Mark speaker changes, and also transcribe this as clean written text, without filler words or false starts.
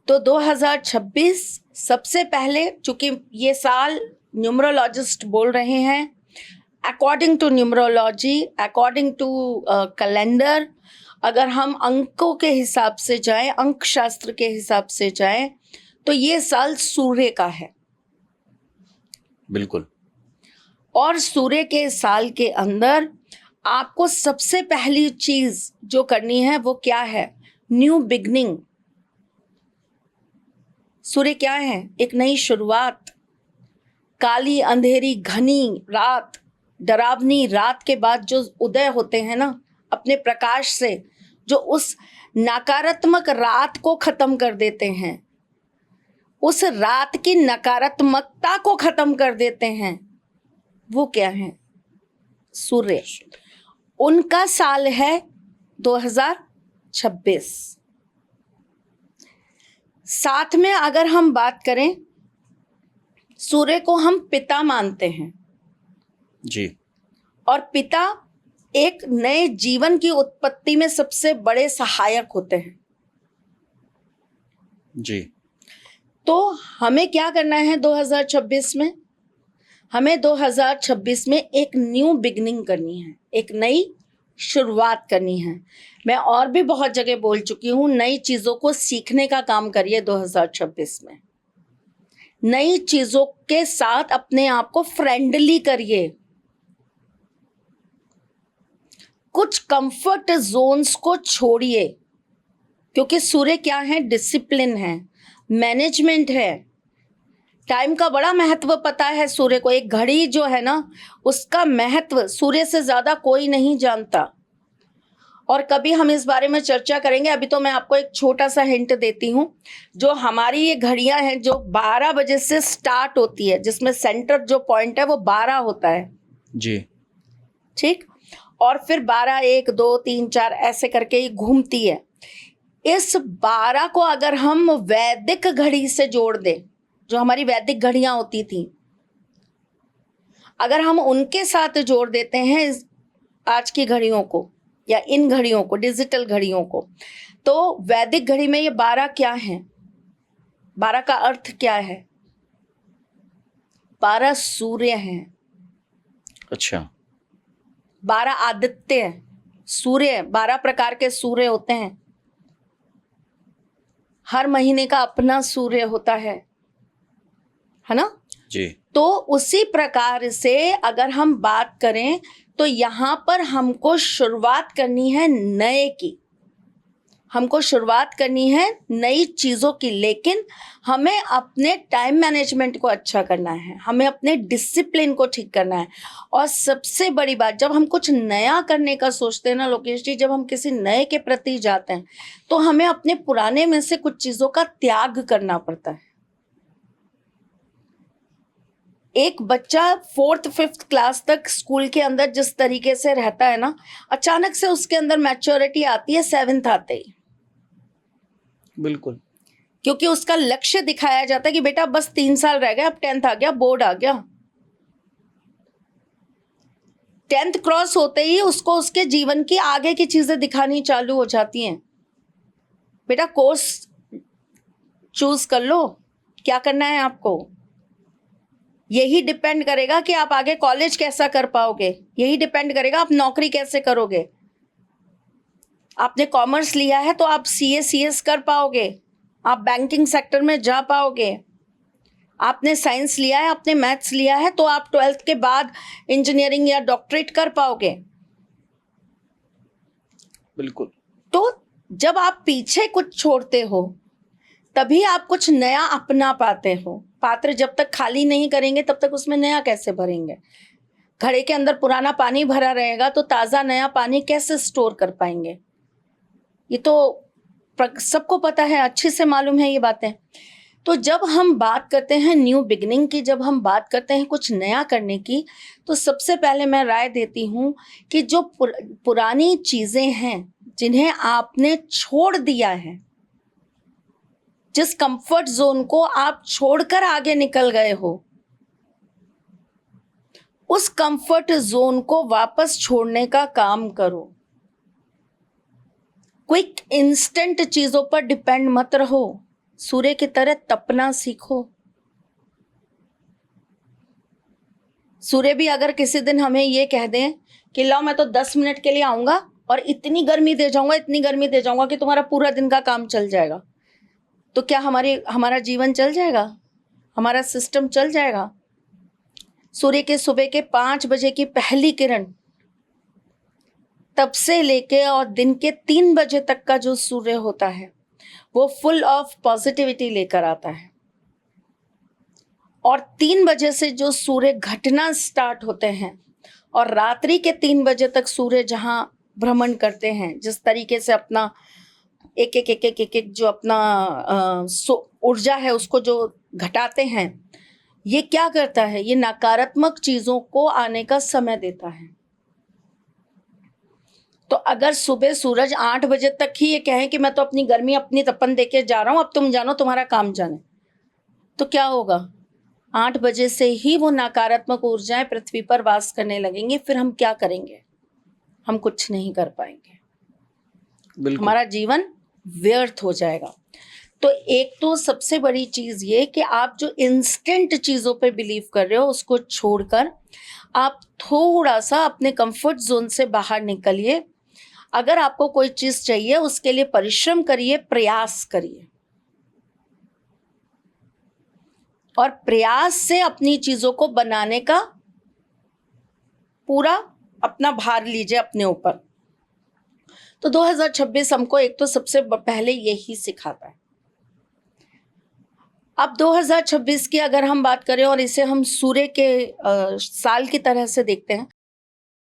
Speaker 1: तो 2026 सबसे पहले, चूंकि ये साल न्यूमरोलॉजिस्ट बोल रहे हैं, according to numerology, according to calendar, अगर हम अंकों के हिसाब से जाएं, अंक शास्त्र के हिसाब से जाएं, तो ये साल सूर्य का है।
Speaker 2: बिल्कुल।
Speaker 1: और सूर्य के साल के अंदर आपको सबसे पहली चीज जो करनी है वो क्या है? New beginning. सूर्य क्या है? एक नई शुरुआत। काली अंधेरी घनी रात, डरावनी रात के बाद जो उदय होते हैं ना अपने प्रकाश से, जो उस नकारात्मक रात को खत्म कर देते हैं, उस रात की नकारात्मकता को खत्म कर देते हैं, वो क्या है? सूर्य। उनका साल है 2026। साथ में अगर हम बात करें, सूर्य को हम पिता मानते हैं
Speaker 2: जी।
Speaker 1: और पिता एक नए जीवन की उत्पत्ति में सबसे बड़े सहायक होते हैं।
Speaker 2: जी।
Speaker 1: तो हमें क्या करना है 2026 में? हमें 2026 में एक न्यू बिगनिंग करनी है, एक नई शुरुआत करनी है। मैं और भी बहुत जगह बोल चुकी हूँ, नई चीज़ों को सीखने का काम करिए 2026 में। नई चीज़ों के साथ अपने आप को फ्रेंडली करिए। कुछ कंफर्ट जोन्स को छोड़िए, क्योंकि सूर्य क्या है? डिसिप्लिन है, मैनेजमेंट है, टाइम का बड़ा महत्व पता है सूर्य को। एक घड़ी जो है ना, उसका महत्व सूर्य से ज़्यादा कोई नहीं जानता। और कभी हम इस बारे में चर्चा करेंगे। अभी तो मैं आपको एक छोटा सा हिंट देती हूँ। जो हमारी ये घड़ियाँ हैं जो 12 बजे से स्टार्ट होती है, जिसमें सेंटर जो पॉइंट है वो 12 होता है
Speaker 2: जी।
Speaker 1: ठीक, और फिर 12, 1, 2, 3, 4 ऐसे करके ये घूमती है। इस 12 को अगर हम वैदिक घड़ी से जोड़ दें, जो हमारी वैदिक घड़ियां होती थी, अगर हम उनके साथ जोड़ देते हैं आज की घड़ियों को या इन घड़ियों को, डिजिटल घड़ियों को, तो वैदिक घड़ी में ये 12 क्या है? 12 का अर्थ क्या है? 12 सूर्य हैं।
Speaker 2: अच्छा।
Speaker 1: 12 आदित्य सूर्य, 12 प्रकार के सूर्य होते हैं। हर महीने का अपना सूर्य होता है ना
Speaker 2: जी।
Speaker 1: तो उसी प्रकार से अगर हम बात करें तो यहाँ पर हमको शुरुआत करनी है नए की, हमको शुरुआत करनी है नई चीज़ों की। लेकिन हमें अपने टाइम मैनेजमेंट को अच्छा करना है, हमें अपने डिसिप्लिन को ठीक करना है। और सबसे बड़ी बात, जब हम कुछ नया करने का सोचते हैं ना लोकेश जी, जब हम किसी नए के प्रति जाते हैं तो हमें अपने पुराने में से कुछ चीज़ों का त्याग करना पड़ता है। एक बच्चा 4th 5th क्लास तक स्कूल के अंदर जिस तरीके से रहता है ना, अचानक से उसके अंदर मैच्योरिटी आती है 7th आते ही।
Speaker 2: बिल्कुल।
Speaker 1: क्योंकि उसका लक्ष्य दिखाया जाता है कि बेटा बस 3 साल रह गए, अब 10th आ गया, बोर्ड आ गया। 10th क्रॉस होते ही उसको उसके जीवन की आगे की चीजें दिखानी चालू हो जाती हैं। बेटा कोर्स चूज कर लो, क्या करना है आपको। यही डिपेंड करेगा कि आप आगे कॉलेज कैसा कर पाओगे, यही डिपेंड करेगा आप नौकरी कैसे करोगे। आपने कॉमर्स लिया है तो आप सीए सीएस कर पाओगे, आप बैंकिंग सेक्टर में जा पाओगे। आपने साइंस लिया है, आपने मैथ्स लिया है तो आप 12th के बाद इंजीनियरिंग या डॉक्टरेट कर पाओगे।
Speaker 2: बिल्कुल।
Speaker 1: तो जब आप पीछे कुछ छोड़ते हो तभी आप कुछ नया अपना पाते हो। पात्र जब तक खाली नहीं करेंगे तब तक उसमें नया कैसे भरेंगे। घड़े के अंदर पुराना पानी भरा रहेगा तो ताज़ा नया पानी कैसे स्टोर कर पाएंगे। ये तो सबको पता है, अच्छे से मालूम है ये बातें। तो जब हम बात करते हैं न्यू बिगनिंग की, जब हम बात करते हैं कुछ नया करने की, तो सबसे पहले मैं राय देती हूँ कि जो पुरानी चीज़ें हैं जिन्हें आपने छोड़ दिया है, जिस कंफर्ट जोन को आप छोड़कर आगे निकल गए हो, उस कंफर्ट जोन को वापस छोड़ने का काम करो। क्विक इंस्टेंट चीजों पर डिपेंड मत रहो। सूर्य की तरह तपना सीखो। सूर्य भी अगर किसी दिन हमें ये कह दें कि लाओ मैं तो 10 मिनट के लिए आऊंगा और इतनी गर्मी दे जाऊंगा, इतनी गर्मी दे जाऊंगा कि तुम्हारा पूरा दिन का काम चल जाएगा, तो क्या हमारा जीवन चल जाएगा? हमारा सिस्टम चल जाएगा? सूर्य के सुबह के 5 बजे की पहली किरण, तब से लेके और दिन के 3 बजे तक का जो सूर्य होता है वो फुल ऑफ पॉजिटिविटी लेकर आता है। और 3 बजे से जो सूर्य घटना स्टार्ट होते हैं और रात्रि के 3 बजे तक सूर्य जहां भ्रमण करते हैं, जिस तरीके से अपना एक जो अपना ऊर्जा है उसको जो घटाते हैं, ये क्या करता है? ये नकारात्मक चीजों को आने का समय देता है। तो अगर सुबह सूरज 8 बजे तक ही ये कहें कि मैं तो अपनी गर्मी अपनी तपन देके जा रहा हूं, अब तुम जानो, तुम्हारा काम जाने, तो क्या होगा? 8 बजे से ही वो नकारात्मक ऊर्जाएं पृथ्वी पर वास करने लगेंगी। फिर हम क्या करेंगे? हम कुछ नहीं कर पाएंगे, हमारा जीवन व्यर्थ हो जाएगा। तो एक तो सबसे बड़ी चीज ये कि आप जो इंस्टेंट चीजों पे बिलीव कर रहे हो उसको छोड़कर आप थोड़ा सा अपने कंफर्ट जोन से बाहर निकलिए। अगर आपको कोई चीज चाहिए उसके लिए परिश्रम करिए, प्रयास करिए, और प्रयास से अपनी चीजों को बनाने का पूरा अपना भार लीजिए अपने ऊपर। तो 2026 हमको एक तो सबसे पहले यही सिखाता है। अब 2026 की अगर हम बात करें और इसे हम सूर्य के साल की तरह से देखते हैं,